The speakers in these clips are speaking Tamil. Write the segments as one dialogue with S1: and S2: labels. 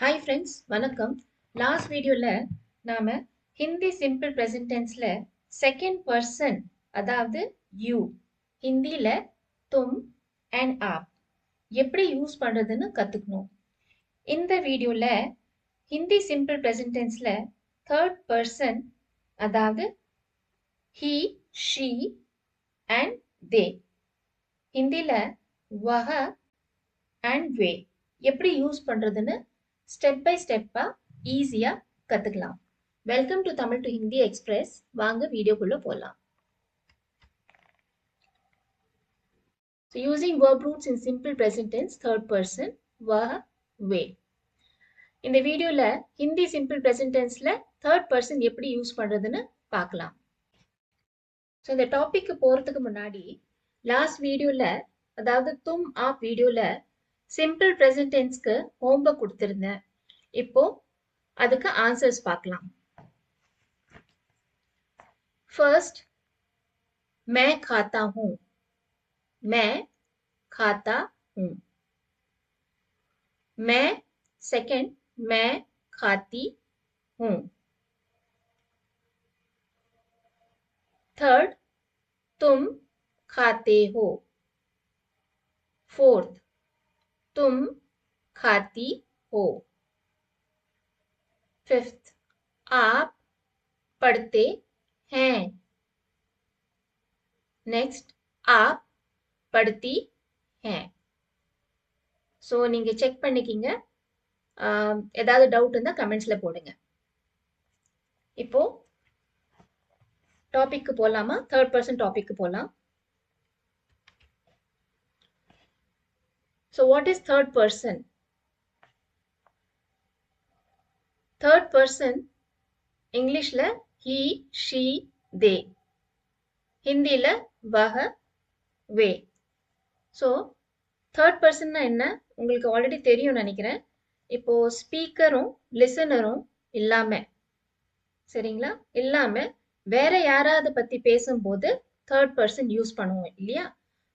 S1: Hi friends, வணக்கம். லாஸ்ட் வீடியோல நாம ஹிந்தி சிம்பிள் பிரசன்ட் டென்ஸ்ல செகண்ட் பர்சன் அதாவது யூ ஹிந்தில தும் அண்ட் ஆப் எப்படி யூஸ் பண்றதுன்னு கத்துக்கணும். இந்த வீடியோல ஹிந்தி சிம்பிள் பிரசன்ட் டென்ஸ்ல தேர்ட் பர்சன் அதாவது he, she and they ஹிந்தில வஹ அண்ட் வே எப்படி யூஸ் பண்றதுன்னு ஸ்டெப் பை ஸ்டெப்பா ஈஸியா கத்துக்கலாம். Welcome to Tamil to Hindi express. வாங்க வீடியோக்குள்ள போலாம். So using verb roots in simple present tense third person வஹ வே. இந்த வீடியோல ஹிந்தி சிம்பிள் பிரசன்ட் டென்ஸ்ல தேர்ட் பர்சன் எப்படி யூஸ் பண்றதுன்னு பார்க்கலாம். ஸோ இந்த டாபிக் போறதுக்கு முன்னாடி லாஸ்ட் வீடியோல அதாவது தும் ஆப் வீடியோல சிம்பிள் பிரசன்ட் டென்ஸ்க்கு ஹோம்வொர்க் கொடுத்திருந்தேன். இப்போ அதுக்கு ஆன்சர்ஸ் பார்க்கலாம். ஃபர்ஸ்ட் मैं खाता हूं, मैं खाता हूं. मैं सेकंड मैं खाती हूं. थर्ड तुम खाते हो. फोर्थ तुम खाती हो. फिफ्थ आप पढ़ते हैं. नेक्स्ट आप पढ़ती हैं. ஸோ நீங்க செக் பண்ணிக்கிங்க. ஏதாவது டவுட் இருந்தா கமெண்ட்ஸ்ல போடுங்க. இப்போ டாபிக் போலாமா? தேர்ட் பர்சன் டாபிக் போலாம். So what is third person? Third person இங்கிலீஷ்ல he, she, they. ஹிந்தில வஹ வே. ஸோ தேர்ட் பர்சன்னா என்ன உங்களுக்கு ஆல்ரெடி தெரியும் நினைக்கிறேன். இப்போ ஸ்பீக்கரும் லிசனரும் இல்லாம, சரிங்களா, இல்லாம வேற யாராவது பத்தி பேசும்போது தேர்ட் பர்சன் யூஸ் பண்ணுவோம் இல்லையா?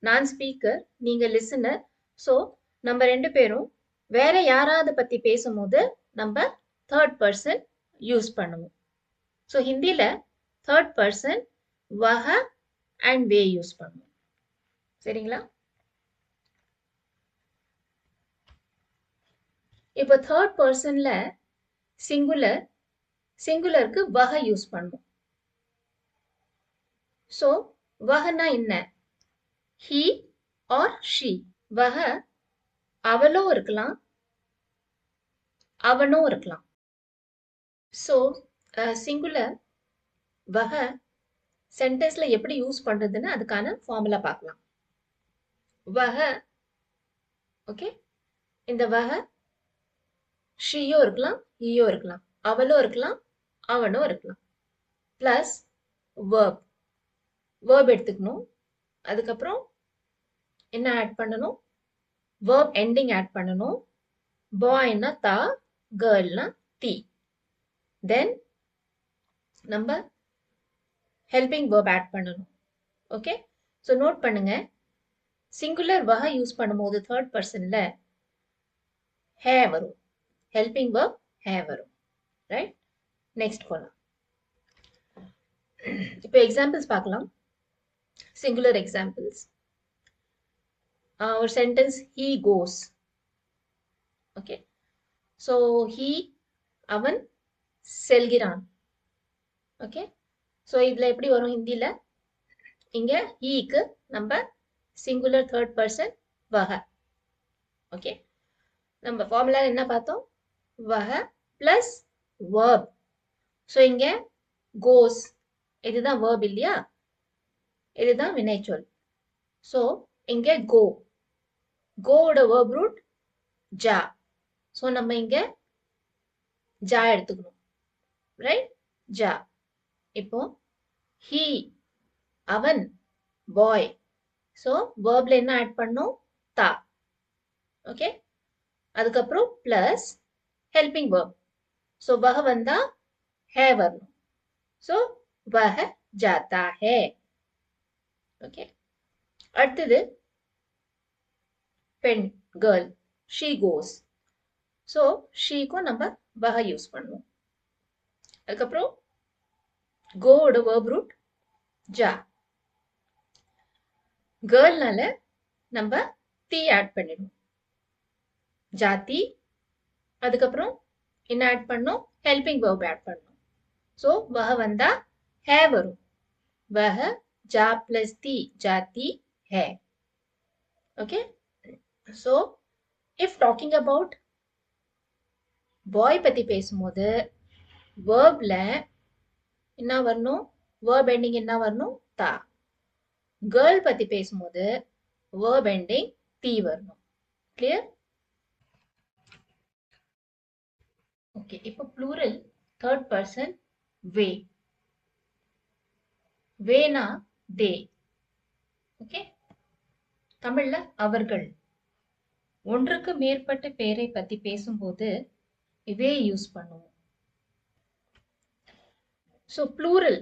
S1: நான் ஸ்பீக்கர், நீங்க லிசனர். ஸோ நம்ம ரெண்டு பேரும் வேற யாராவது பத்தி பேசும்போது நம்ம தேர்ட் பர்சன் யூஸ் பண்ணுவோம். ஸோ ஹிந்தில தேர்ட் பர்சன் வஹ அண்ட் வே யூஸ் பண்ணுவோம். சரிங்களா? இப்போ தேர்ட் பர்சன்ல சிங்குலருக்கு வஹ யூஸ் பண்ணுவோம். ஸோ வஹனா என்ன? he or she. வஹ அவளோ இருக்கலாம், அவனோ இருக்கலாம். ஸோ சிங்குலர் வஹ சென்டென்ஸ்ல எப்படி யூஸ் பண்றதுன்னு அதுக்கான ஃபார்முலா பார்க்கலாம். வஹ, ஓகே, இந்த வஹ ஷியோ இருக்கலாம், ஈயோ இருக்கலாம், அவளோ இருக்கலாம், அவனோ இருக்கலாம். பிளஸ் வேர்ப், வேர்ப் எடுத்துக்கணும். அதுக்கப்புறம் என்ன ஆட் பண்ணணும்? வேர்ப் எண்டிங் ஆட் பண்ணணும். பாய்னா தா, கேர்ள்னா தி. தென் நம்ம ஹெல்பிங் வேர்ப் ஆட் பண்ணணும். ஓகே, ஸோ நோட் பண்ணுங்க. சிங்குலர் வஹ யூஸ் பண்ணும்போது தேர்ட் பர்சன்ல ஹே வரும், ஹெல்பிங் வேர்ப் ஹே வரும். ரைட், நெக்ஸ்ட் போலாம். இப்போ எக்ஸாம்பிள்ஸ் பார்க்கலாம். Singular examples. ஒரு sentence he goes. Okay, so he அவன் செல்கிறான். ஓகே, ஸோ இதுல எப்படி வரும் ஹிந்தில? இங்க ஹீக்கு நம்ம சிங்குலர் தேர்ட் பர்சன் வஹ. ஓகே, நம்ம ஃபார்முலா என்ன பார்த்தோம்? வஹ பிளஸ் வேர்ப். ஸோ இங்க கோஸ், இதுதான் வேர்ப் இல்லையா? இதுதான் வினைச்சொல். ஸோ இங்க கோ, கோவோட வேர்ப் ரூட் ஜா. ஸோ நம்ம இங்க ஜா எடுத்துக்கணும். ரைட், ஜா. இப்போ he அவன் பாய். ஸோ வேர்ப்ல என்ன ஆட் பண்ணோம்? தா. ஓகே, அதுக்கப்புறம் பிளஸ் ஹெல்பிங் வேர்ப். ஸோ வஹ வந்தா ஹே வரணும். ஸோ வஹ ஜாத்தா ஹே. ஓகே, அடுத்தது பெண், கேர்ள், she goes. ஸோ ஷீக்கும் நம்ம வஹ யூஸ் பண்ணுவோம். அதுக்கப்புறம் கோவோட verb root ஜா. கேர்ள்னால நம்ம தி ஆட் பண்ணிடுவோம். ஜாதி. அதுக்கப்புறம் என்ன ஆட் பண்ணோம்? ஹெல்பிங் verb ஆட் பண்ணோம். ஸோ வஹ வந்தா ஹே வரும். வஹ ஜா பிளஸ் தி ஜாதி ஹே. Okay. So if talking about boy பத்தி பேசும்போது வேர்ப்ல என்ன வரணும்? verb ending என்ன வரணும்? தா. கேர்ள் பத்தி பேசும்போது verb ending தி வரணும். கிளியர்? ஓகே. இப்போ ப்ளூரல் தேர்ட் பர்சன் வே. வேனா தே. ஓகே. தமிழ்ல அவர்கள். ஒன்றுக்கு மேற்பட்ட பேரை பத்தி பேசும்போது வே யூஸ் பண்ணுவோம். ஸோ ப்ளூரல்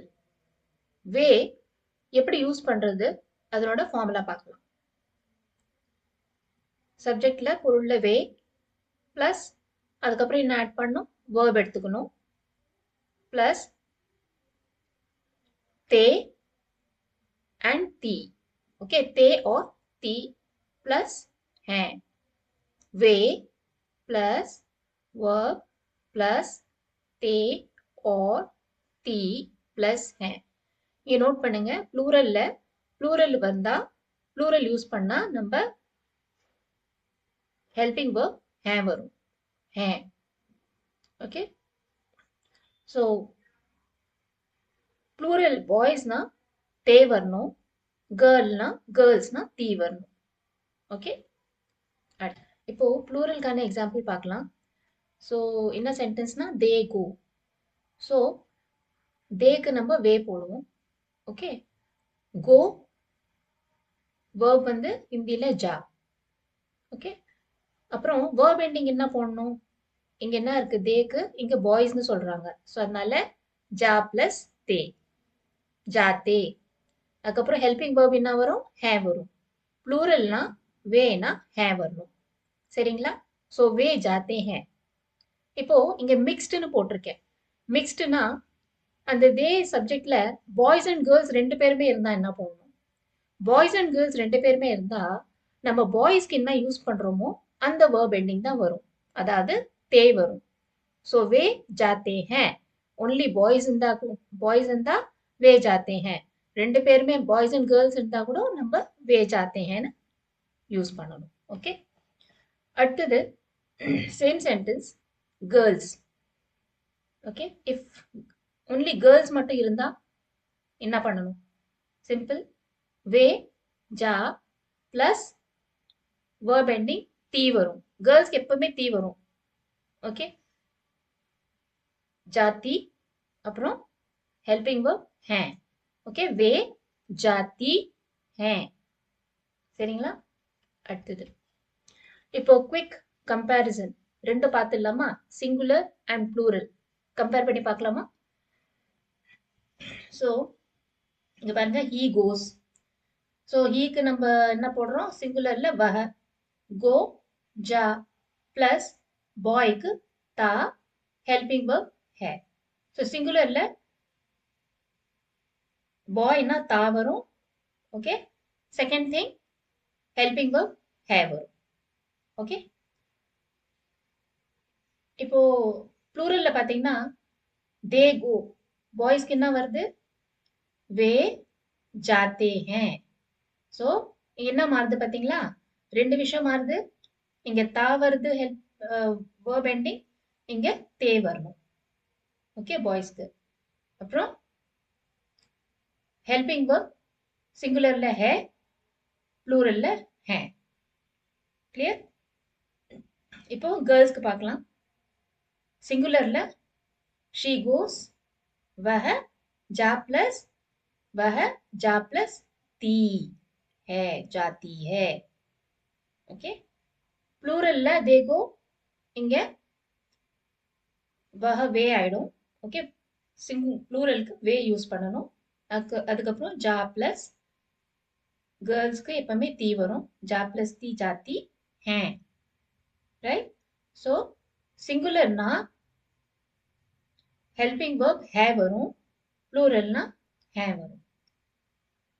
S1: வே எப்படி யூஸ் பண்றது? அதனோட ஃபார்முலா பார்க்கலாம். சப்ஜெக்ட்ல பொருள்ல வே பிளஸ் அதுக்கப்புறம் என்ன ஆட் பண்ணும்? verb எடுத்துக்கணும். பிளஸ் தே அண்ட் தி. ஓகே. தே ஆர் தி பிளஸ் ஹே. வே பிளஸ் verb பிளஸ் தே ஆர் தி பிளஸ் ஹே. இங்க நோட் பண்ணுங்க. ப்ளூரல் வந்தா ப்ளூரல் யூஸ் பண்ணா நம்ம ஹெல்பிங் verb ஹே வரும். ஹே. ஓகே. ஸோ ப்ளூரல் பாய்ஸ்னா தே வரணும். கேர்ள்னா கேர்ள்ஸ்னா தி வரணும். ஓகே. இப்போ ப்ளூரலுக்கான எக்ஸாம்பிள் பார்க்கலாம். ஸோ என்ன சென்டென்ஸ்னா தே கோ. ஸோ தேக்கு நம்ம வே போடுவோம். ஓகே. கோ verb வந்து ஹிந்தியில ஜா. ஓகே. அப்புறம் verb ending என்ன போடணும்? இங்க என்ன இருக்கு? தேக்கு இங்க பாய்ஸ்னு சொல்றாங்க. ஸோ அதனால ஜா பிளஸ் தே ஜாத்தே. அதுக்கப்புறம் ஹெல்பிங் verb என்ன வரும்? ஹே வரும். ப்ளூரல்னா வேனா ஹே வரணும். சரிங்களா? ஸோ வே ஜாத்தே ஹே. இப்போ இங்க மிக்ஸ்டுன்னு போட்டிருக்கேன். மிக்ஸ்டுனா அந்த தே சப்ஜெக்ட்ல பாய்ஸ் அண்ட் கேர்ள்ஸ் ரெண்டு பேருமே இருந்தா என்ன போடணும்? பாய்ஸ் அண்ட் கேர்ள்ஸ் ரெண்டு பேருமே இருந்தா நம்ம பாய்ஸ்க்கு என்ன யூஸ் பண்றோமோ அந்த verb ending தான் வரும். அதாவது தே வரும். ஸோ வே ஜாத்தே ஹே. ஒன்லி பாய்ஸ் இருந்தா வே ஜாத்தே ஹே. ரெண்டு பேருமே பாய்ஸ் அண்ட் கேர்ள்ஸ் இருந்தா கூட நம்ம வே ஜாத்தே ஹேன்னு யூஸ் பண்ணணும். ஓகே. அடுத்தது same sentence girls. Okay. If only girls மட்டும் இருந்தா என்ன பண்ணணும்? சிம்பிள். வே ஜா பிளஸ் verb ending தி வரும். கேர்ள்ஸ்க்கு எப்பவுமே தி வரும். ஓகே. ஜாத்தி அப்புறம் ஹெல்பிங் verb ஹே. ஓகே. வே ஜாத்தி ஹே. சரிங்களா? அடுத்தது இப்போ குவிக் கம்பேரிசன் ரெண்டு பார்த்துடலாமா? சிங்குலர் அண்ட் ப்ளூரல் கம்பேர் பண்ணி பார்க்கலாமா? ஸோ இங்க பாருங்க ஹீ கோஸ். ஸோ ஹீக்கு நம்ம என்ன போடுறோம்? சிங்குலர்ல வஹ. கோ ஜா பிளஸ் பாய்க்கு தா ஹெல்பிங் verb ஹே. ஸோ சிங்குலர்ல பாய்னா தா வரும். Okay. Second thing helping verb ஹே வரும். ஓகே. இப்போ ப்ளூரல்ல பாத்தீங்கன்னா தே கோ. பாய்ஸ்க்கு என்ன வருது? வே ஜாத்தே ஹே. ஸோ என்ன மாறுது பாத்தீங்களா? ரெண்டு விஷயம் மாறுது. இங்க தா வருது verb ending. இங்க தே வரணும். ஓகே. பாய்ஸ்க்கு. அப்புறம் ஹெல்பிங் verb சிங்குலர்ல ஹே, ப்ளூரல்ல ஹே. கிளியர்? இப்போ கேர்ள்ஸ்க்கு பார்க்கலாம். சிங்குலர்ல ஷீ கோஸ். वह जा प्लस वह जा प्लस ती है जाती है. ओके. प्लूरल देखो इंग वह वे आइடும். ओके. ப்ளூரலுக்கு வே யூஸ் பண்ணணும். அதுக்கப்புறம் ஜா பிளஸ் கேர்ள்ஸ்க்கு எப்பவுமே தி வரும். ஜா பிளஸ் தி ஜாத்தி ஹே. ரைட்? ஸோ சிங்குலர்னா ஹெல்பிங் verb ஹே வரும், ப்ளூரல்னா ஹே வரும்.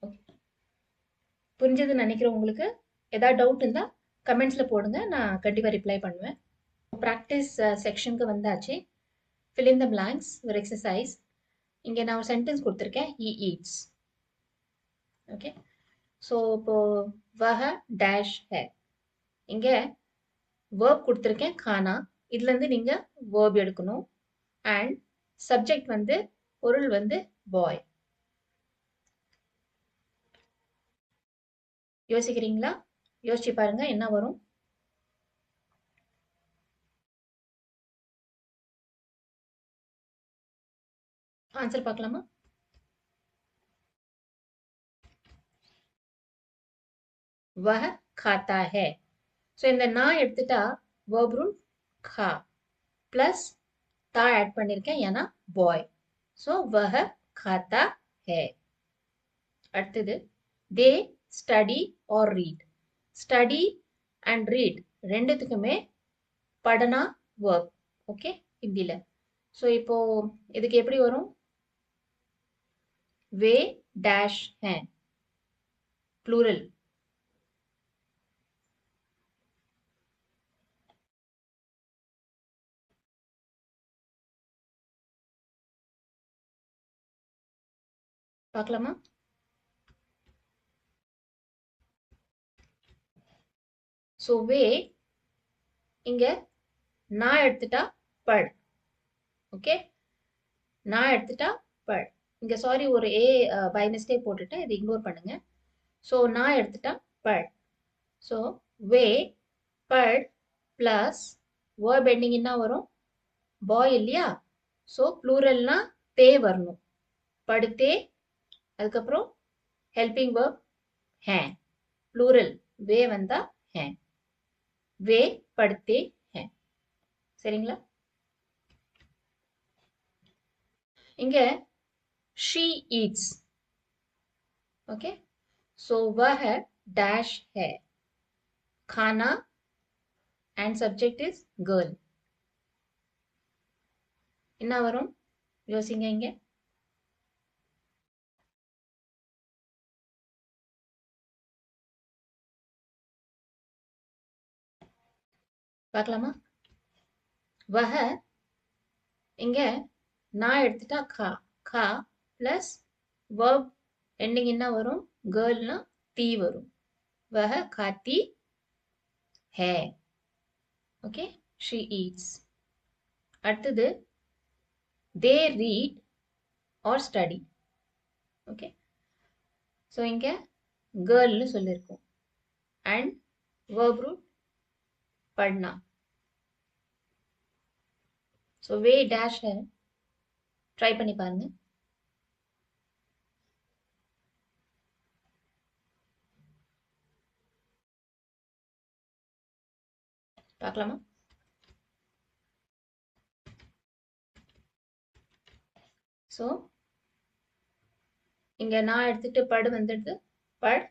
S1: ஓகே, புரிஞ்சதுன்னு நினைக்கிறேன். உங்களுக்கு ஏதாவது டவுட் இருந்தா கமெண்ட்ஸ்ல போடுங்க, நான் கண்டிப்பா ரிப்ளை பண்ணுவேன். ப்ராக்டிஸ் செக்ஷனுக்கு வந்தாச்சு. fill in the blanks ஒரு எக்ஸசைஸ். இங்கே நான் ஒரு சென்டென்ஸ் கொடுத்துருக்கேன், he eats. ஓகே, ஸோ இப்போ வஹ டேஷ் ஹே. இங்கே வேர்ப் கொடுத்துருக்கேன் கானா. இதுலேருந்து நீங்கள் வேர்ப் எடுக்கணும். அண்ட் சப்ஜெக்ட் வந்து பொருள் வந்து பாய். யோசிக்கிறீங்களா? யோசிச்சு பாருங்க என்ன வரும். ஆன்சர் பார்க்கலாமா? वह खाता है. ஸோ இந்த நான் எடுத்துட்டா verb root खा பிளஸ் தா ஆட் பண்ணியிருக்கேன், ஏன்னா பாய். ஸோ वह खाता है. அடுத்தது they study or read. Study and read ரெண்டுத்துக்குமே படனா verb. ஓகே, ஹிந்தியில். ஸோ இப்போ இதுக்கு எப்படி வரும்? वे डैश हैं, प्लूरल. பார்க்கலாமா? ஸோ வே இங்க நான் எடுத்துட்டா பட். ஓகே, நான் எடுத்துட்டா பட். இங்க சாரி ஒரு ஏ பை மிஸ்டேக் போட்டுட்டேன், இது இக்னோர் பண்ணுங்க. ஸோ நான் எடுத்துட்டா but. So way but plus verb ending என்ன வரும்? பாய் இல்லையா? ஸோ ப்ளூரல்னா தே வரணும். படுத்தே, அதுக்கப்புறம் ஹெல்பிங் verb ஹே. ப்ளூரல் வே வந்தா ஹே. வே படுத்தே ஹே. சரிங்களா? இங்க she eats. ओके, सो वह डैश है. खाना and subject is girl. என்ன வரும்? யோசிங்க இங்க. பார்க்கலாமா? वह இங்க நான் எடுத்துட்டா खा. खा பிளஸ் verb எண்டிங் என்ன வரும்? கேர்ள்னா தீ வரும். वह खाती है. Okay, she eats. அடுத்தது they read or study. Okay, so இங்க கேர்ள்னு சொல்லியிருக்கோம். அண்ட் verb root पढ़ना. ஸோ வே டேஷ் है, ட்ரை பண்ணி பாருங்க. பார்க்கலாமா? ஸோ இங்க நான் எடுத்துட்டு படு வந்துடுது, பட்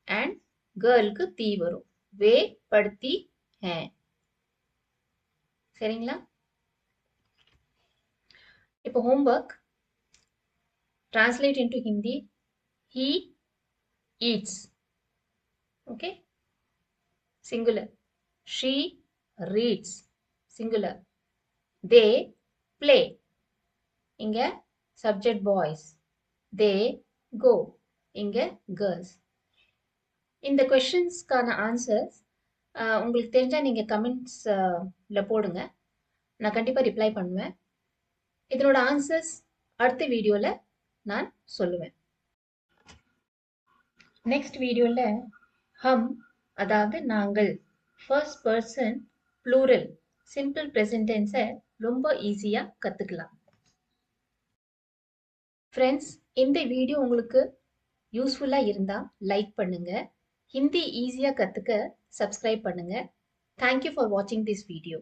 S1: அண்ட் கேர்ளுக்கு தீ வரும். வே படுத்தி ஹே. சரிங்களா? இப்போ homework translate into Hindi. he eats. Okay, singular. she reads, singular. they play. இங்க subject boys. they go. இங்க girls. இந்த கொஸ்டின்ஸ்க்கான ஆன்சர்ஸ் உங்களுக்கு தெரிஞ்சா நீங்க கமெண்ட்ஸ்ல போடுங்க, நான் கண்டிப்பா ரிப்ளை பண்ணுவேன். இதனோட ஆன்சர்ஸ் அடுத்த வீடியோல நான் சொல்லுவேன். நெக்ஸ்ட் வீடியோல ஹம் அதாவது நாங்கள் first person plural simple present டென்ஸை ரொம்ப ஈஸியா கத்துக்கலாம். ஃப்ரெண்ட்ஸ், இந்த வீடியோ உங்களுக்கு யூஸ்ஃபுல்லா இருந்தா லைக் பண்ணுங்க. ஹிந்தி ஈஸியா கத்துக்க சப்ஸ்கிரைப் பண்ணுங்க. தேங்க்யூ ஃபார் வாட்சிங் திஸ் வீடியோ.